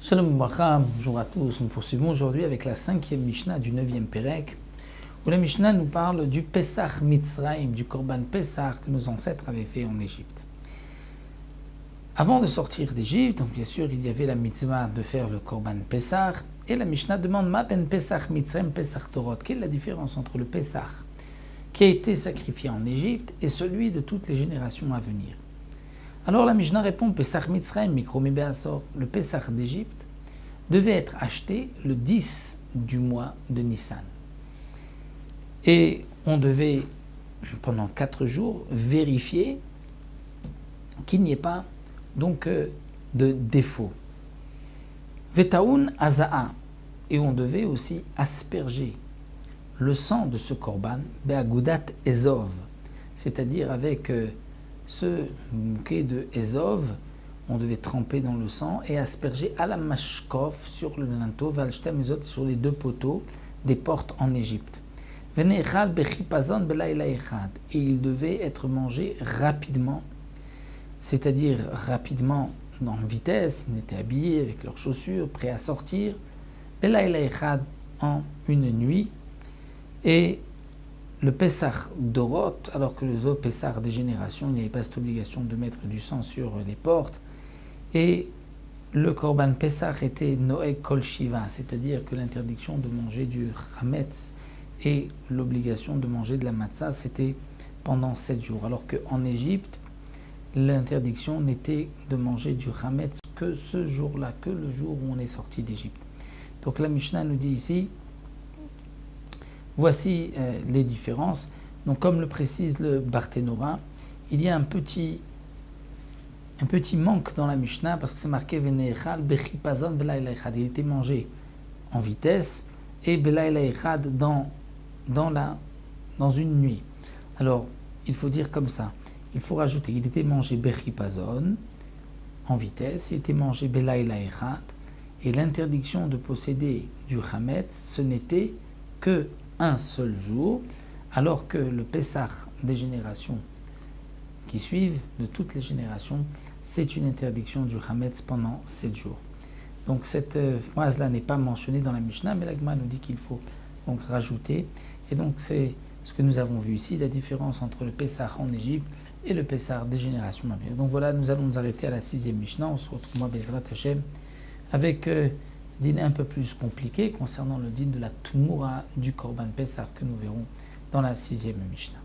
Shalom Bracha, bonjour à tous. Nous poursuivons aujourd'hui avec la 5e Mishnah du 9e Pérec, où la Mishnah nous parle du Pesach Mitzrayim, du Korban Pesach que nos ancêtres avaient fait en Égypte. Avant de sortir d'Égypte, donc bien sûr, il y avait la mitzvah de faire le Korban Pesach, et la Mishnah demande Ma ben Pesach Mitzrayim Pesach Torot. Quelle est la différence entre le Pesach qui a été sacrifié en Égypte et celui de toutes les générations à venir? Alors la Mishnah répond Pesach Mitzrayim Mikro Mi Be'asor. Le Pesach d'Égypte devait être acheté le 10 du mois de Nissan. Et on devait, pendant 4 jours, vérifier qu'il n'y ait pas donc de défaut. Vetaun Aza'a. Et on devait aussi asperger le sang de ce korban Be'agudat Ezov, c'est-à-dire avec ce bouquet de Ezov, on devait tremper dans le sang et asperger à la mashkof sur le linteau, valshtem et sur les 2 poteaux des portes en Égypte. Et il devait être mangé rapidement, c'est-à-dire rapidement en vitesse, ils étaient habillés avec leurs chaussures, prêts à sortir, en une nuit. Et le Pesach Dorot, alors que le Pesach des générations, il n'y avait pas cette obligation de mettre du sang sur les portes. Et le Korban Pesach était Noeg Kol Shiva, c'est-à-dire que l'interdiction de manger du Chametz et l'obligation de manger de la matzah, c'était pendant 7 jours. Alors qu'en Égypte, l'interdiction n'était de manger du Chametz que ce jour-là, que le jour où on est sorti d'Égypte. Donc la Mishnah nous dit ici, voici les différences. Donc, comme le précise le Barthénora, il y a un petit manque dans la Mishnah parce que c'est marqué Venechal Bechipazon Belayla Echad. Il était mangé en vitesse et Belayla Echad dans une nuit. Alors, il faut dire comme ça. Il faut rajouter il était mangé Bechipazon en vitesse, il était mangé Belayla Echad et l'interdiction de posséder du Chametz, ce n'était que un seul jour, alors que le Pesach des générations qui suivent, de toutes les générations, c'est une interdiction du Chametz pendant 7 jours. Donc cette phrase-là n'est pas mentionnée dans la Mishnah, mais la Gemara nous dit qu'il faut donc rajouter. Et donc c'est ce que nous avons vu ici, la différence entre le Pesach en Égypte et le Pesach des générations à venir. Donc voilà, nous allons nous arrêter à la 6e Mishnah. On se retrouve moi Bezrat Hashem avec dîner un peu plus compliqué concernant le dîner de la Tumura du Korban Pesach que nous verrons dans la 6e Mishnah.